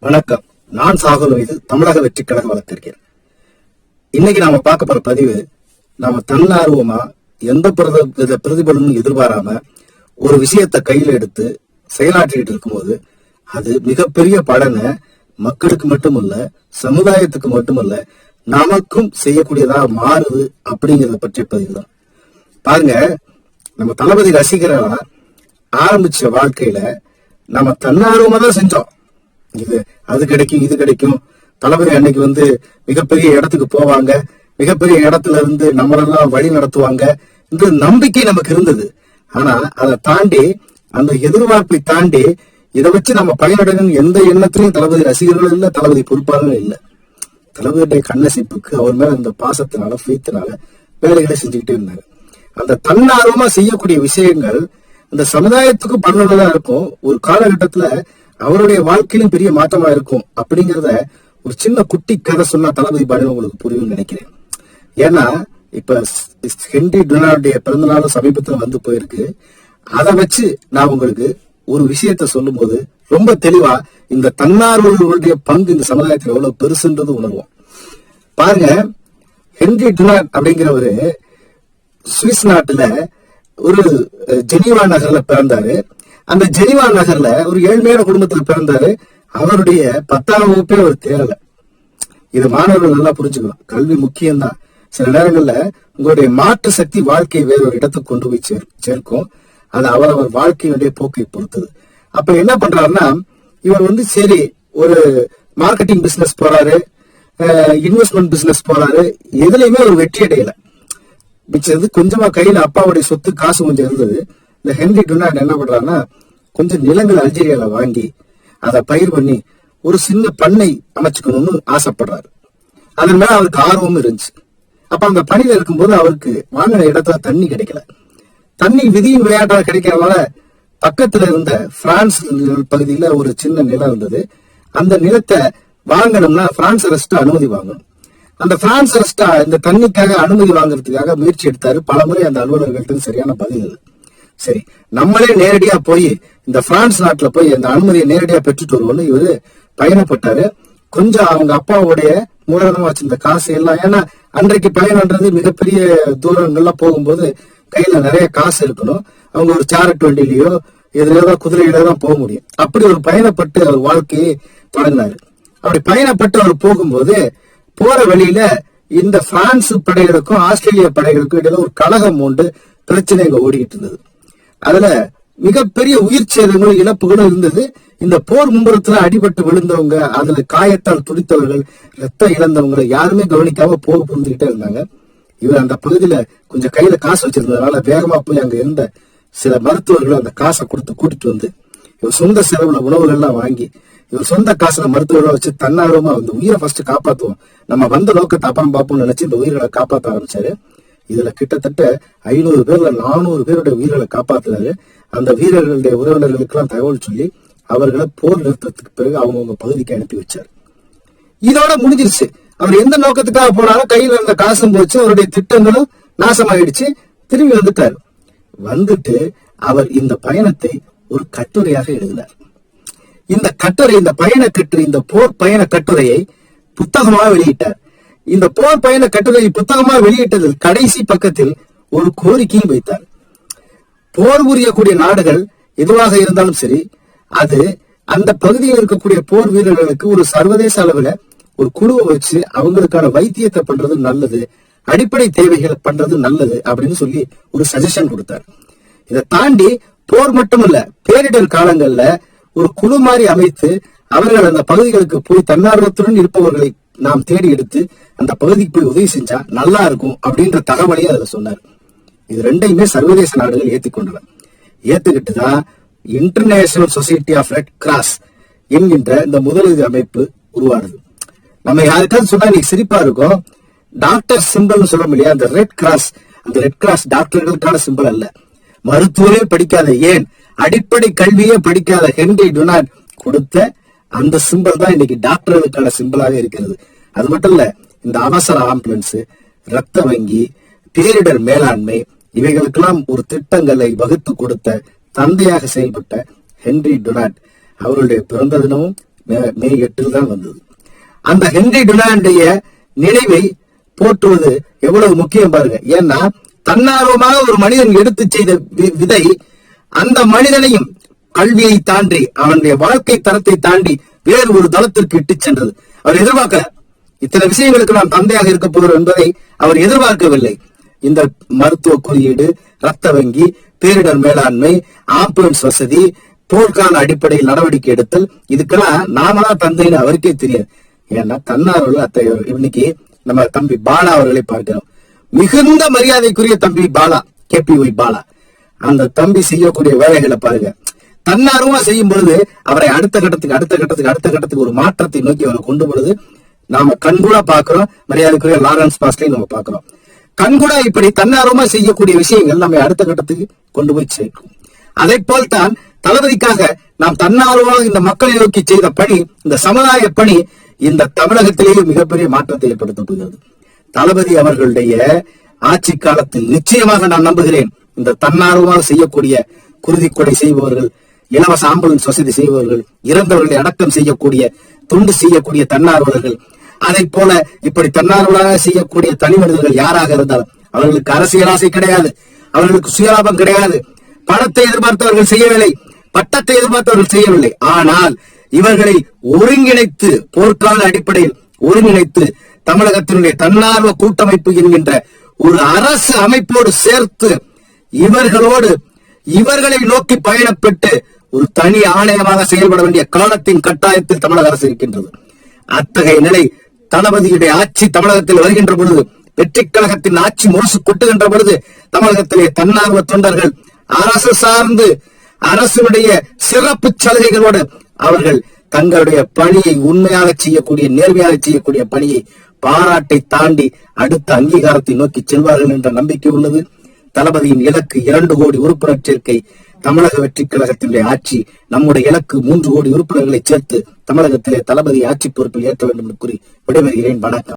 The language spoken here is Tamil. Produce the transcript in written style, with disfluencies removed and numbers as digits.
வணக்கம். நான் சாகுல் மீது தமிழக வெற்றி கழக வளர்த்திருக்கேன். இன்னைக்கு நாம பார்க்க போற பதிவு, நாம தன்னார்வமா எந்த பிரதிபலனும் எதிர்பாராம ஒரு விஷயத்தை கையில எடுத்து செயலாற்றிட்டு இருக்கும்போது அது மிகப்பெரிய பலனை மக்களுக்கு மட்டுமல்ல, சமுதாயத்துக்கு மட்டுமல்ல, நமக்கும் செய்யக்கூடியதா மாறுது அப்படிங்கறத பற்றிய பதிவு தான். பாருங்க, நம்ம தளபதி ரசிகரா ஆரம்பிச்ச வாழ்க்கையில நம்ம தன்னார்வமா தான் செஞ்சோம். இது அது கிடைக்கும், இது கிடைக்கும். தளபதி அன்னைக்கு மிகப்பெரிய இடத்துக்கு போவாங்க, மிகப்பெரிய இடத்துல இருந்து நம்மளெல்லாம் வழி நடத்துவாங்க, இந்த நம்பிக்கை நமக்கு இருந்தது. ஆனா அதை தாண்டி, அந்த எதிர்பார்ப்பை தாண்டி இதை வச்சு நம்ம பயனடையும் எந்த எண்ணத்திலையும் தளபதி ரசிகர்கள் இல்ல, தளபதி பொறுப்பாளர்கள் இல்ல. தளபதியுடைய கண்ணசிப்புக்கு அவர் மேல இந்த பாசத்தினால, ஃபீத்தினால வேலைகளை செஞ்சுக்கிட்டே இருந்தாங்க. அந்த தன்னார்வமா செய்யக்கூடிய விஷயங்கள் இந்த சமுதாயத்துக்கு பயனுள்ளதா இருக்கும். ஒரு காலகட்டத்துல அவருடைய வாழ்க்கையிலும் பெரிய மாற்றமா இருக்கும் அப்படிங்கிறத ஒரு சின்ன குட்டி கதை சொன்னா தளபதி பாடல் உங்களுக்கு புரியும் நினைக்கிறேன். ஏன்னா இப்ப ஹென்றி டொனால்டுடைய பிறந்த நாளும் சமீபத்துல போயிருக்கு. அதை வச்சு நான் உங்களுக்கு ஒரு விஷயத்த சொல்லும் போது ரொம்ப தெளிவா இந்த தன்னார்வலர்களுடைய பங்கு இந்த சமுதாயத்தில் எவ்வளவு பெருசுன்றது உணர்வோம். பாருங்க, ஹென்றி டொனால்ட் அப்படிங்கிறவரு சுவிஸ் நாட்டுல ஒரு ஜெனீவா நகர்ல பிறந்தாரு. அந்த ஜெனீவா நகர்ல ஒரு ஏழ்மையான குடும்பத்துல பிறந்தாரு. அவருடைய 10ஆம் வகுப்பே அவர் தேரல. இது மாணவர்கள் நல்லா புரிஞ்சுக்கணும். கல்வி முக்கியம்தான். சில நேரங்கள்ல உங்களுடைய மாற்று சக்தி வாழ்க்கையை வேறொரு இடத்துக்கு கொண்டு போய் சேர்க்கும். அது அவர் வாழ்க்கையினுடைய போக்கை பொறுத்தது. அப்ப என்ன பண்றாருன்னா, இவர் சரி ஒரு மார்க்கெட்டிங் பிசினஸ் போறாரு, இன்வெஸ்ட்மெண்ட் பிசினஸ் போறாரு, எதுலையுமே ஒரு வெற்றி அடையல. மிச்சது கொஞ்சமா கையில அப்பாவுடைய சொத்து காசு கொஞ்சம் இருந்தது. இந்த ஹென்றி டொனால்ட் என்ன பண்றாருன்னா, கொஞ்சம் நிலங்கள் அல்ஜீரியால வாங்கி அதை பயிர் பண்ணி ஒரு சின்ன பண்ணை அமைச்சுக்கணும்னு ஆசைப்படுறாரு. அதன் மேல அவருக்கு ஆர்வமும் இருந்துச்சு. அப்ப அந்த பணியில இருக்கும்போது அவருக்கு வாங்கின இடத்துல தண்ணி கிடைக்கல. தண்ணி விதியின் விளையாட்டாக கிடைக்கிறதால பக்கத்துல இருந்த பிரான்ஸ் பகுதியில ஒரு சின்ன நிலம் இருந்தது. அந்த நிலத்தை வாங்கணும்னா பிரான்ஸ் அரசு அனுமதி வாங்கணும். அந்த பிரான்ஸ் அரசு இந்த தண்ணிக்காக அனுமதி வாங்குறதுக்காக முயற்சி எடுத்தாரு. பல முறை அந்த அலுவலர்கள்ட்ட சரியான பதில் இல்லை. சரி, நம்மளே நேரடியா போய் இந்த பிரான்ஸ் நாட்டுல போய் அந்த அனுமதியை நேரடியா பெற்றுட்டு வருவோம்னு இவரு பயணப்பட்டாரு. கொஞ்சம் அவங்க அப்பாவுடைய மூலதனமா வச்சிருந்த காசு எல்லாம், ஏன்னா அன்றைக்கு பயணம்ன்றது மிகப்பெரிய தூரங்கள்லாம் போகும்போது கையில நிறைய காசு இருக்கணும். அவங்க ஒரு சாரட் வண்டியிலயோ எதுலதான் குதிரையில தான் போக முடியும். அப்படி ஒரு பயணப்பட்டு அவர் வாழ்க்கையை தொடங்கினாரு. அப்படி பயணப்பட்டு அவர் போகும்போது போற வழியில இந்த பிரான்ஸ் படைகளுக்கும் ஆஸ்திரேலிய படைகளுக்கும் இடையில ஒரு கலகம் உண்டு, பிரச்சனை இங்க ஓடிக்கிட்டு இருந்தது. அதுல மிகப்பெரிய உயிர் சேதங்களும் இழப்புகளும் இருந்தது. இந்த போர் மும்புறத்துல அடிபட்டு விழுந்தவங்க, அதுல காயத்தால் துடித்தவர்கள், ரத்தம் இழந்தவங்களை யாருமே கவனிக்காம போர் புரிந்துகிட்டே இருந்தாங்க. இவர் அந்த பகுதியில கொஞ்சம் கையில காசு வச்சிருந்ததுனால வேகமா போய் அங்க இருந்த சில மருத்துவர்களும் அந்த காசை கொடுத்து கூட்டிட்டு வந்து இவர் சொந்த செலவுல உணவுகள் எல்லாம் வாங்கி இவர் சொந்த காசுல மருத்துவர்களை வச்சு தன்னார்வமா அந்த உயிரை ஃபர்ஸ்ட் காப்பாத்துவோம், நம்ம வந்த நோக்கத்தை அப்பாம் பார்ப்போம்னு நினைச்சு இந்த உயிர்களை காப்பாற்ற ஆரம்பிச்சாரு. இதுல கிட்டத்தட்ட 500 பேர்ல 400 பேருடைய உயிர்களை காப்பாத்துறாரு. அந்த வீரர்களுடைய உறவினர்களுக்கு எல்லாம் தகவல் சொல்லி அவர்களை போர் நிறுத்தத்துக்கு பிறகு அவங்கவுங்க பகுதிக்கு அனுப்பி வச்சாரு. இதோட முடிஞ்சிருச்சு. அவர் எந்த நோக்கத்துக்காக போனாலும் கையில இருந்த காசும் போச்சு, அவருடைய திட்டங்களும் நாசமாயிடுச்சு. திரும்பி வந்துட்டாரு. வந்துட்டு அவர் இந்த பயணத்தை ஒரு கட்டுரையாக எழுதினார். இந்த கட்டுரை, இந்த பயண கட்டுரை, இந்த போர் பயண கட்டுரையை புத்தகமாக வெளியிட்டார். இந்த போர் பயண கட்டுரையை புத்தகமாக வெளியிட்டதில் கடைசி பக்கத்தில் ஒரு கோரிக்கையும் வைத்தார். போர் புரியக்கூடிய நாடுகள் எதுவாக இருந்தாலும் சரி, அது அந்த பகுதியில் இருக்கக்கூடிய போர் வீரர்களுக்கு ஒரு சர்வதேச அளவுல ஒரு குழுவை வச்சு அவங்களுக்கான வைத்தியத்தை பண்றது நல்லது, அடிப்படை தேவைகளை பண்றது நல்லது அப்படின்னு சொல்லி ஒரு சஜஷன் கொடுத்தார். இதை தாண்டி போர் மட்டுமல்ல, பேரிடர் காலங்கள்ல ஒரு குழு மாதிரி அமைத்து அவர்கள் அந்த பகுதிகளுக்கு போய் தன்னார்வத்துடன் இருப்பவர்களை நாம் தேடி எடுத்து அந்த பகுதிக்கு போய் உதவி செஞ்சா நல்லா இருக்கும் அப்படின்ற தகவலையும் அதுல சொன்னார். இது ரெண்டையுமே சர்வதேச நாடுகள் ஏற்றுக்கொண்டன. ஏத்துக்கிட்டுதான் international society of red cross என்கின்ற இந்த முதலுதவி அமைப்பு உருவானது. நம்ம யாருக்காவது சொன்னா நீ சிரிப்பா இருக்கும், டாக்டர் சிம்பிள்னு சொல்ல முடியாது. அந்த ரெட் கிராஸ் டாக்டர்களுக்கான சிம்பிள் அல்ல. மருத்துவரே படிக்காத, ஏன் அடிப்படை கல்வியே படிக்காத ஹென்றி டொனால்ட் கொடுத்த அந்த சிம்பிள் தான் இன்னைக்கு டாக்டர்களுக்கான சிம்பிளாக இருக்கிறது. அது மட்டும் இல்ல, இந்த அவசர ஆம்புலன்ஸ், ரத்த வங்கி, பேரிடர் மேலாண்மை, இவைகளுக்கெல்லாம் ஒரு திட்டங்களை வகுத்து கொடுத்த தந்தையாக செயல்பட்ட ஹென்றி டொனால்ட் அவருடைய பிறந்த தினமும் மே 8 தான் வந்தது. அந்த ஹென்றி டுனாண்டுடைய நினைவை போற்றுவது எவ்வளவு முக்கியம் பாருங்க. ஏன்னா தன்னார்வமாக ஒரு மனிதன் எடுத்து செய்த விதை அந்த மனிதனையும் கல்வியை தாண்டி அவனுடைய வாழ்க்கை தரத்தை தாண்டி வேறு ஒரு தளத்திற்கு இட்டு சென்றது. அவர் எதிர்பார்க்கல. இத்தனை விஷயங்களுக்கு நான் தந்தையாக இருக்க போகிறோம் என்பதை அவர் எதிர்பார்க்கவில்லை. இந்த மருத்துவ குறியீடு, ரத்த வங்கி, பேரிடர் மேலாண்மை, ஆம்புலன்ஸ் வசதி, போர்க்கால அடிப்படையில் நடவடிக்கை எடுத்தல், இதுக்கெல்லாம் நாமளா தந்தைன்னு அவருக்கே தெரியாது. ஏன்னா தன்னார்வல இன்னைக்கு நம்ம தம்பி பாலா அவர்களை பார்க்கிறோம். மிகுந்த மரியாதைக்குரிய தம்பி பாலா, KPY பாலா. அந்த தம்பி செய்யக்கூடிய வேலைகளை பாருங்க. தன்னார்வமா செய்யும் பொழுது அவரை அடுத்த கட்டத்துக்கு ஒரு மாற்றத்தை நோக்கி அவரை கொண்டு பொழுது நாம கண்கூடா பாக்குறோம். மரியாதைக்குரிய லாரன்ஸ் பாஸ்லையும் நம்ம பாக்குறோம். கண்கூடா இப்படி தன்னார்வமா செய்யக்கூடிய விஷயங்கள் நம்ம அடுத்த கட்டத்துக்கு கொண்டு போய் சேர்க்கும். அதை போல்தான் தளபதிக்காக நாம் தன்னார்வமாக இந்த மக்களை நோக்கி செய்த பணி, இந்த சமுதாய பணி இந்த தமிழகத்திலேயே மிகப்பெரிய மாற்றத்தை ஏற்படுத்த போகிறது. தளபதி அவர்களுடைய ஆட்சி காலத்தில் நிச்சயமாக நான் நம்புகிறேன், இந்த தன்னார்வமாக செய்யக்கூடிய குருதி கொடை செய்பவர்கள், இலவச ஆம்புலன்ஸ் வசதி செய்பவர்கள், இறந்தவர்களை அடக்கம் செய்யக்கூடிய தொண்டு செய்யக்கூடிய தன்னார்வலர்கள், அதை போல இப்படி தன்னார்வலாக செய்யக்கூடிய தனி மனிதர்கள் யாராக இருந்தாலும் அவர்களுக்கு அரசியல் ஆசை கிடையாது, அவர்களுக்கு சுயலாபம் கிடையாது. பணத்தை எதிர்பார்த்தவர்கள் செய்யவில்லை, பட்டத்தை எதிர்பார்த்தவர்கள் செய்யவில்லை. ஆனால் இவர்களை ஒருங்கிணைத்து, போர்க்கால அடிப்படையில் ஒருங்கிணைத்து தமிழகத்தினுடைய தன்னார்வ கூட்டமைப்பு என்கின்ற ஒரு அரசு அமைப்போடு சேர்த்து இவர்களை நோக்கி பயணப்பட்டு ஒரு தனி ஆணையமாக செயல்பட வேண்டிய காலத்தின் கட்டாயத்தில் தமிழக அரசு இருக்கின்றது. அத்தகைய நிலை தளபதியுடைய ஆட்சி தமிழகத்தில் வருகின்ற பொழுது, வெற்றி கழகத்தின் ஆட்சி முரசு கொட்டுகின்ற பொழுது, தமிழகத்திலே தன்னார்வ தொண்டர்கள் அரசு சார்ந்து அரசுடைய சிறப்பு சலுகைகளோடு அவர்கள் தங்களுடைய பணியை உண்மையாக செய்யக்கூடிய, நேர்மையாக செய்யக்கூடிய பணியை பாராட்டை தாண்டி அடுத்த அங்கீகாரத்தை நோக்கி செல்வார்கள் என்ற நம்பிக்கை உள்ளது. தளபதியின் இலக்கு 2 கோடி உறுப்பினர் சேர்க்கை. தமிழக வெற்றி கழகத்தினுடைய ஆட்சி, நம்முடைய இலக்கு 3 கோடி உறுப்பினர்களை சேர்த்து தமிழகத்திலே தளபதி ஆட்சி பொறுப்பில் ஏற்ற வேண்டும் என்று கூறி விடைபெறுகிறேன். வணக்கம்.